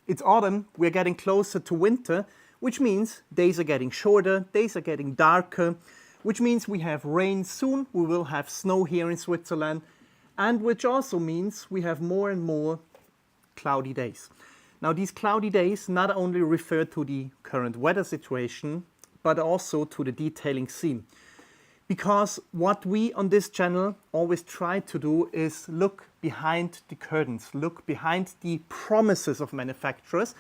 It's autumn, we're getting closer to winter, which means days are getting shorter, days are getting darker, which means we have rain soon, we will have snow here in Switzerland, and which also means we have more and more cloudy days. Now these cloudy days not only refer to the current weather situation, but also to the detailing scene. Because what we on this channel always try to do is look behind the curtains, look behind the promises of manufacturers,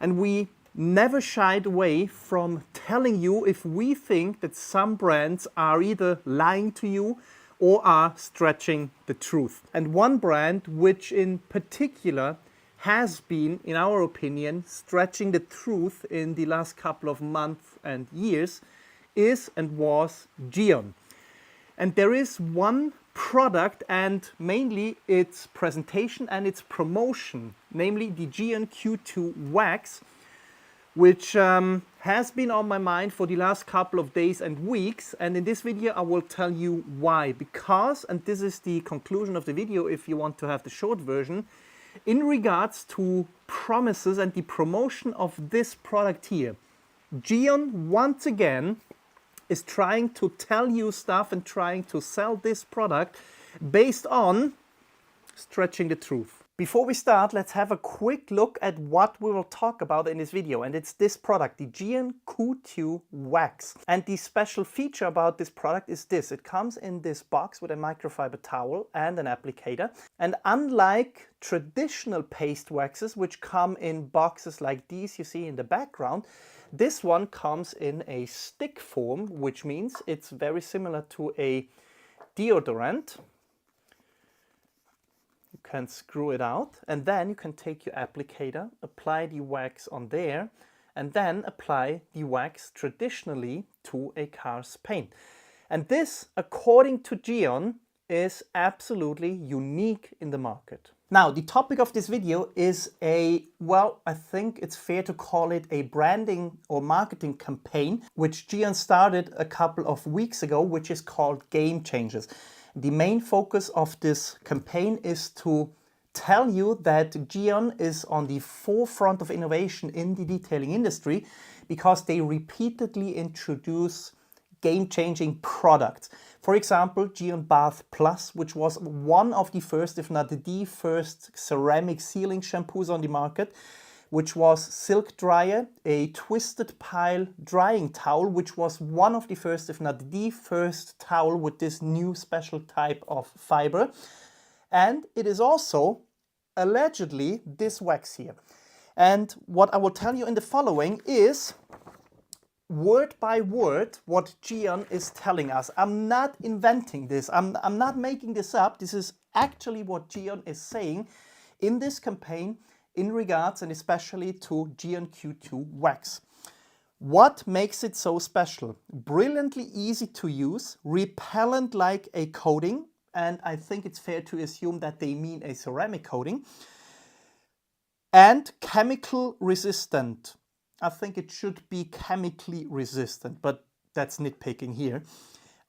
and we never shied away from telling you if we think that some brands are either lying to you or are stretching the truth. And one brand which in particular has been, in our opinion, stretching the truth in the last couple of months and years is and was Gyeon. And there is one product and mainly its presentation and its promotion, namely the Gyeon Q2 Wax, which has been on my mind for the last couple of days and weeks. And in this video I will tell you why. Because, and this is the conclusion of the video if you want to have the short version, in regards to promises and the promotion of this product here, Gyeon once again is trying to tell you stuff and trying to sell this product based on stretching the truth. Before we start, let's have a quick look at what we will talk about in this video, and it's this product, the Gyeon Q2 Wax. And the special feature about this product is this: it comes in this box with a microfiber towel and an applicator, and unlike traditional paste waxes which come in boxes like these you see in the background, this one comes in a stick form, which means it's very similar to a deodorant. You can screw it out and then you can take your applicator, apply the wax on there, and then apply the wax traditionally to a car's paint. And this, according to Gyeon, is absolutely unique in the market. Now, the topic of this video is well, I think it's fair to call it a branding or marketing campaign, which Gyeon started a couple of weeks ago, which is called Game Changers. The main focus of this campaign is to tell you that Gyeon is on the forefront of innovation in the detailing industry because they repeatedly introduce game-changing products. For example, Gyeon Bath Plus, which was one of the first, if not the first, ceramic sealing shampoos on the market, which was Silk Dryer, a twisted pile drying towel, which was one of the first, if not the first towel with this new special type of fiber. And it is also allegedly this wax here. And what I will tell you in the following is word by word what Gyeon is telling us. I'm not inventing this. I'm not making this up. This is actually what Gyeon is saying in this campaign in regards and especially to Gyeon Q2 Wax. What makes it so special? Brilliantly easy to use, repellent like a coating, and I think it's fair to assume that they mean a ceramic coating, and chemical resistant. I think it should be chemically resistant, but that's nitpicking here.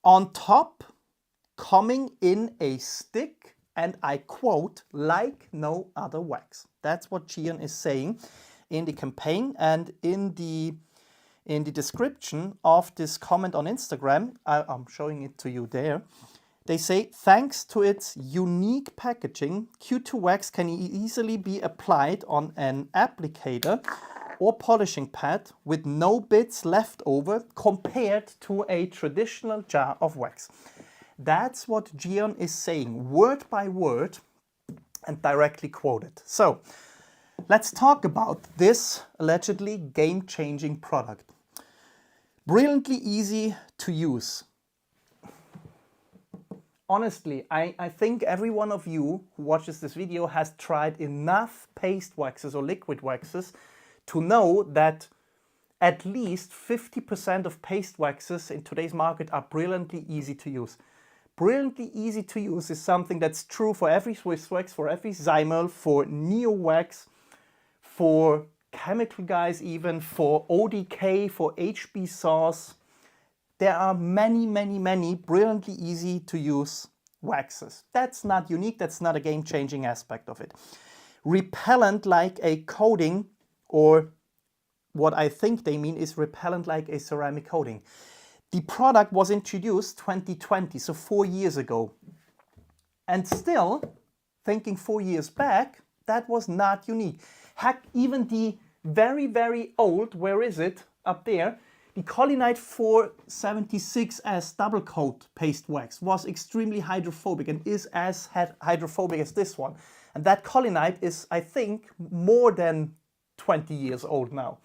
On top, coming in a stick, and I quote, like no other wax. That's what Gyeon is saying in the campaign, and in the description of this comment on Instagram, I'm showing it to you there. They say, thanks to its unique packaging, Q2 Wax can easily be applied on an applicator or polishing pad with no bits left over compared to a traditional jar of wax. That's what Gyeon is saying, word by word and directly quoted. So let's talk about this allegedly game-changing product. Brilliantly easy to use. Honestly, I think every one of you who watches this video has tried enough paste waxes or liquid waxes to know that at least 50% of paste waxes in today's market are brilliantly easy to use. Brilliantly easy to use is something that's true for every Swiss wax, for every Zymel, for Neo Wax, for chemical guys even, for ODK, for HB Sauce. There are many, many, many brilliantly easy to use waxes. That's not unique, that's not a game-changing aspect of it. Repellent like a coating, or what I think they mean is repellent like a ceramic coating. The product was introduced 2020, so 4 years ago. And still, thinking 4 years back, that was not unique. Heck, even the very, very old, where is it? Up there, the Colinite 476S double coat paste wax was extremely hydrophobic and is as hydrophobic as this one. And that Colinite is, I think, more than 20 years old now.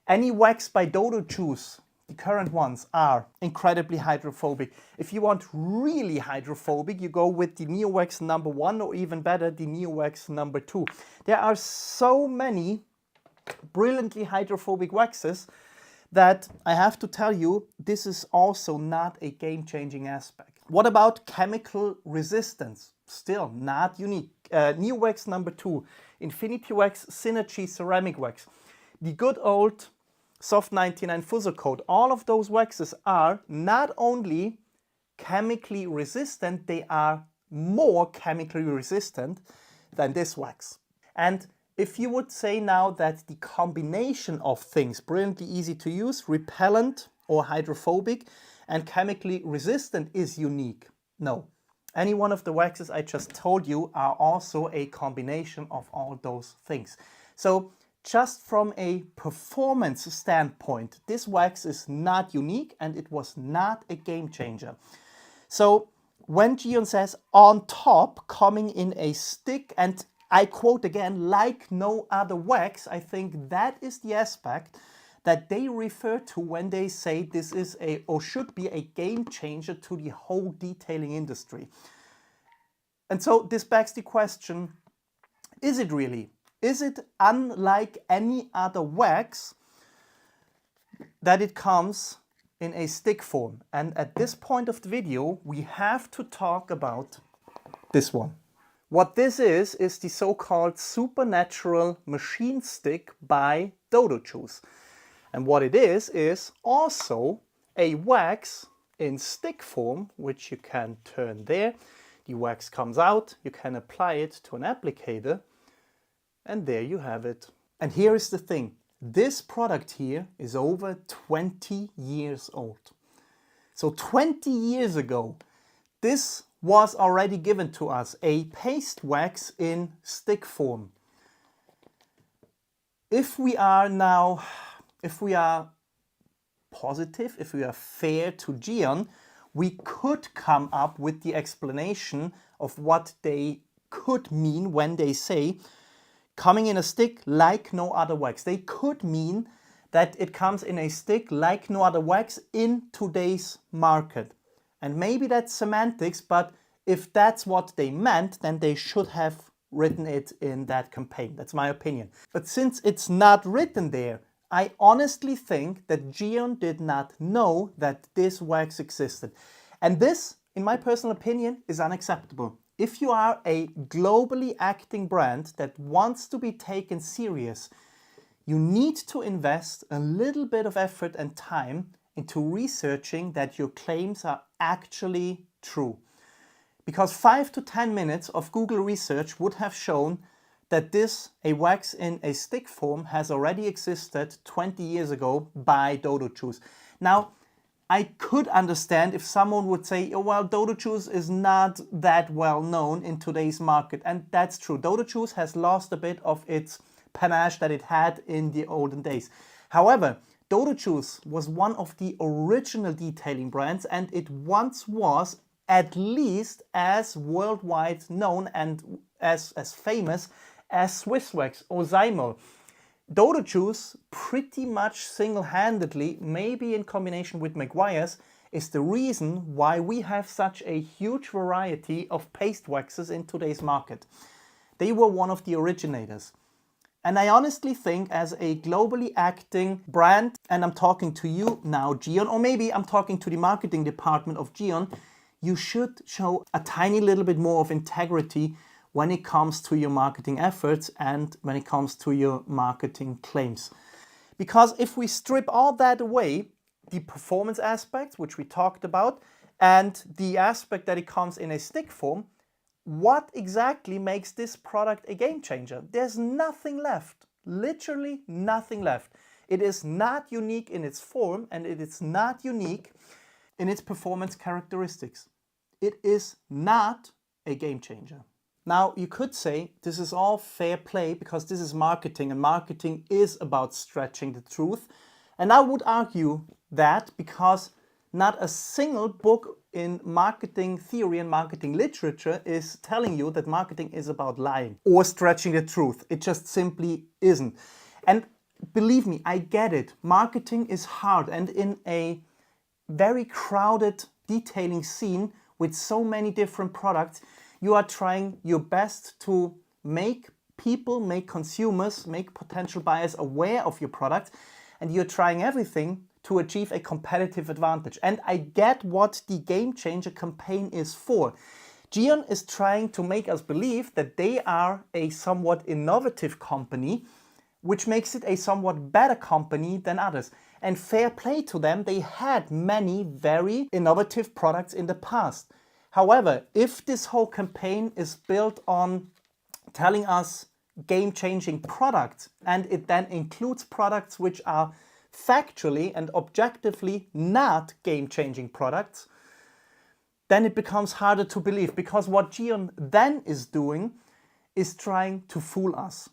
Any wax by Dodo Juice, the current ones, are incredibly hydrophobic. If you want really hydrophobic, you go with the NeoWax number 1 or even better, the NeoWax number 2. There are so many brilliantly hydrophobic waxes that I have to tell you, this is also not a game-changing aspect. What about chemical resistance? Still not unique. NeoWax number 2, Infinity Wax Synergy Ceramic Wax. The good old Soft 99 Fusel Coat, all of those waxes are not only chemically resistant, they are more chemically resistant than this wax. And if you would say now that the combination of things, brilliantly easy to use, repellent or hydrophobic, and chemically resistant is unique, no. Any one of the waxes I just told you are also a combination of all those things. So just from a performance standpoint, this wax is not unique and it was not a game changer. So when Gyeon says on top, coming in a stick, and I quote again, like no other wax, I think that is the aspect that they refer to when they say this is a, or should be, a game changer to the whole detailing industry. And so this begs the question, is it really? Is it unlike any other wax that it comes in a stick form? And at this point of the video, we have to talk about this one. What this is the so-called Supernatural Machine Stick by Dodo Juice. And what it is also a wax in stick form, which you can turn there. The wax comes out, you can apply it to an applicator, and there you have it. And here is the thing, this product here is over 20 years old. So 20 years ago, this was already given to us, a paste wax in stick form. If we are positive, if we are fair to Gyeon, we could come up with the explanation of what they could mean when they say coming in a stick like no other wax. They could mean that it comes in a stick like no other wax in today's market. And maybe that's semantics, but if that's what they meant, then they should have written it in that campaign. That's my opinion. But since it's not written there, I honestly think that Gyeon did not know that this wax existed. And this, in my personal opinion, is unacceptable. If you are a globally acting brand that wants to be taken serious, you need to invest a little bit of effort and time into researching that your claims are actually true. Because 5 to 10 minutes of Google research would have shown that this, a wax in a stick form, has already existed 20 years ago by Dodo Juice. Now, I could understand if someone would say, oh, well, Dodo Juice is not that well known in today's market. And that's true. Dodo Juice has lost a bit of its panache that it had in the olden days. However, Dodo Juice was one of the original detailing brands, and it once was at least as worldwide known and as famous as Swiss Wax or Zymol. Dodo Juice pretty much single-handedly, maybe in combination with Maguire's, is the reason why we have such a huge variety of paste waxes in today's market. They were one of the originators. And I honestly think, as a globally acting brand, and I'm talking to you now, Gyeon, or maybe I'm talking to the marketing department of Gyeon, you should show a tiny little bit more of integrity when it comes to your marketing efforts and when it comes to your marketing claims. Because if we strip all that away, the performance aspects, which we talked about, and the aspect that it comes in a stick form, what exactly makes this product a game changer? There's nothing left. literally nothing left. It is not unique in its form, and it is not unique in its performance characteristics. It is not a game changer. Now, you could say this is all fair play because this is marketing, and marketing is about stretching the truth. And I would argue that because not a single book in marketing theory and marketing literature is telling you that marketing is about lying or stretching the truth. It just simply isn't. And believe me, I get it. Marketing is hard, and in a very crowded detailing scene with so many different products, you are trying your best to make people, make consumers, make potential buyers aware of your product, and you're trying everything to achieve a competitive advantage. And I get what the Game Changer campaign is for. Gyeon is trying to make us believe that they are a somewhat innovative company, which makes it a somewhat better company than others. And fair play to them, they had many very innovative products in the past. However, if this whole campaign is built on telling us game-changing products, and it then includes products which are factually and objectively not game-changing products, then it becomes harder to believe, because what Gyeon then is doing is trying to fool us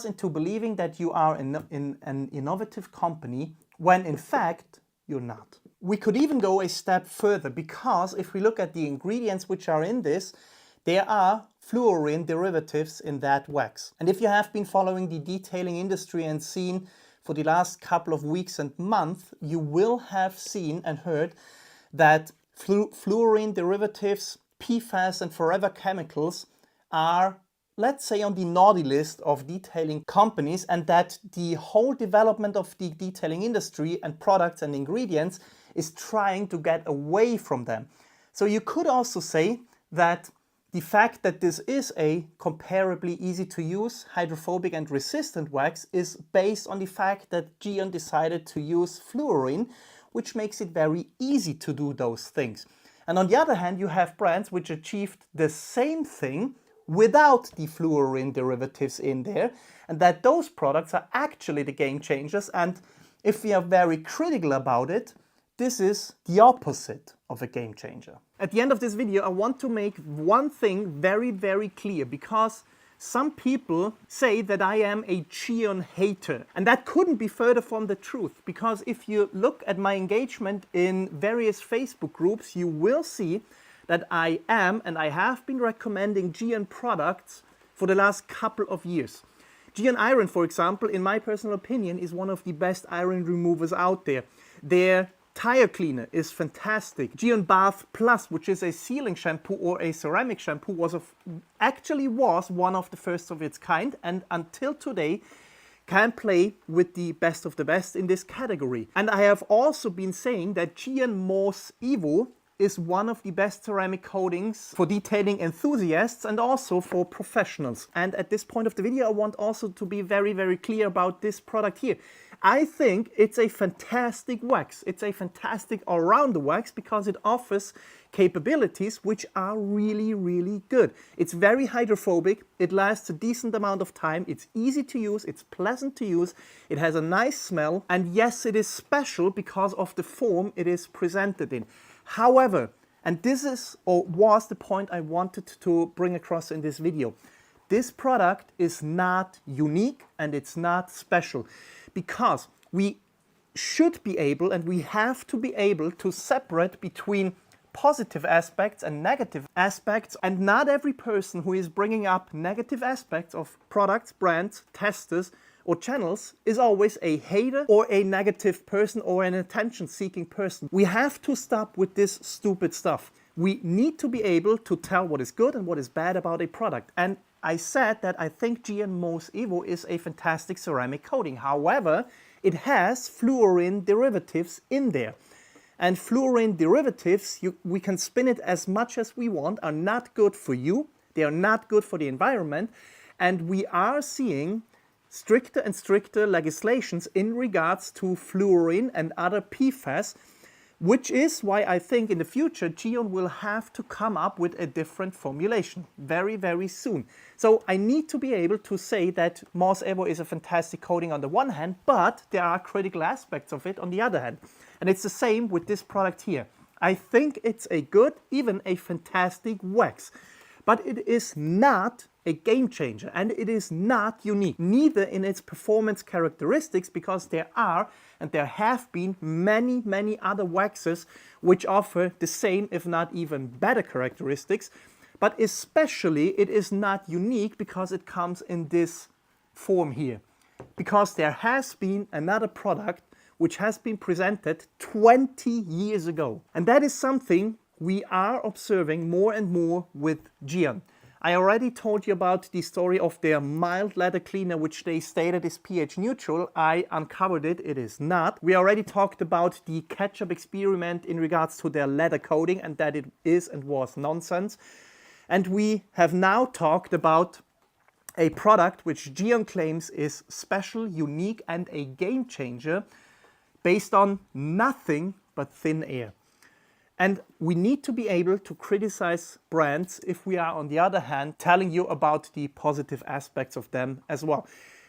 into believing that you are an innovative company when in fact you're not. We could even go a step further, because if we look at the ingredients which are in this, there are fluorine derivatives in that wax. And if you have been following the detailing industry and seen for the last couple of weeks and months, you will have seen and heard that fluorine derivatives, PFAS and forever chemicals are, let's say, on the naughty list of detailing companies, and that the whole development of the detailing industry and products and ingredients is trying to get away from them. So you could also say that the fact that this is a comparably easy to use, hydrophobic and resistant wax is based on the fact that Gyeon decided to use fluorine, which makes it very easy to do those things. And on the other hand, you have brands which achieved the same thing without the fluorine derivatives in there, and that those products are actually the game changers. And if we are very critical about it, this is the opposite of a game changer. At the end of this video, I want to make one thing very, very clear, because some people say that I am a Gyeon hater, and that couldn't be further from the truth, because if you look at my engagement in various Facebook groups, you will see that I am and I have been recommending Gyeon products for the last couple of years. Gyeon Iron, for example, in my personal opinion, is one of the best iron removers out there. Their tire cleaner is fantastic. Gyeon Bath Plus, which is a sealing shampoo or a ceramic shampoo, was one of the first of its kind, and until today can play with the best of the best in this category. And I have also been saying that Gyeon Morse Evo is one of the best ceramic coatings for detailing enthusiasts and also for professionals. And at this point of the video, I want also to be very, very clear about this product here. I think it's a fantastic wax. It's a fantastic all-round wax because it offers capabilities which are really, really good. It's very hydrophobic. It lasts a decent amount of time. It's easy to use. It's pleasant to use. It has a nice smell. And yes, it is special because of the form it is presented in. However, and this is or was the point I wanted to bring across in this video, this product is not unique and it's not special, because we should be able and we have to be able to separate between positive aspects and negative aspects, and not every person who is bringing up negative aspects of products, brands, testers or channels is always a hater or a negative person or an attention-seeking person. We have to stop with this stupid stuff. We need to be able to tell what is good and what is bad about a product. And I said that I think Gyeon Morse Evo is a fantastic ceramic coating. However, it has fluorine derivatives in there. And fluorine derivatives, we can spin it as much as we want, are not good for you. They are not good for the environment. And we are seeing stricter and stricter legislations in regards to fluorine and other PFAS, which is why I think in the future Gyeon will have to come up with a different formulation very, very soon. So I need to be able to say that Moss Evo is a fantastic coating on the one hand, but there are critical aspects of it on the other hand. And it's the same with this product here. I think it's a good, even a fantastic wax, but it is not a game changer and it is not unique, neither in its performance characteristics, because there are and there have been many, many other waxes which offer the same, if not even better characteristics, but especially it is not unique because it comes in this form here, because there has been another product which has been presented 20 years ago. And that is something we are observing more and more with Gyeon. I already told you about the story of their mild leather cleaner, which they stated is pH neutral. I uncovered it, it is not. We already talked about the ketchup experiment in regards to their leather coating and that it is and was nonsense. And we have now talked about a product which Gyeon claims is special, unique and a game changer, based on nothing but thin air. And we need to be able to criticize brands if we are, on the other hand, telling you about the positive aspects of them as well.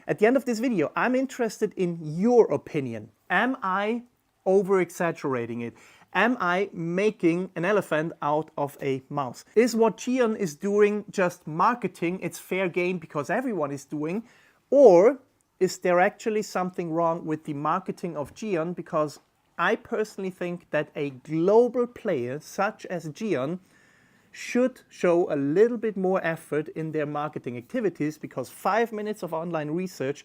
At the end of this video, I'm interested in your opinion. Am I over-exaggerating it? Am I making an elephant out of a mouse? Is what Gyeon is doing just marketing? It's fair game because everyone is doing? Or is there actually something wrong with the marketing of Gyeon? Because I personally think that a global player such as Gyeon should show a little bit more effort in their marketing activities, because 5 minutes of online research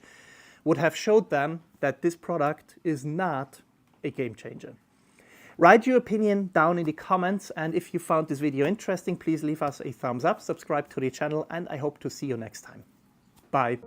would have showed them that this product is not a game changer. Write your opinion down in the comments, and if you found this video interesting, please leave us a thumbs up, subscribe to the channel, and I hope to see you next time. Bye.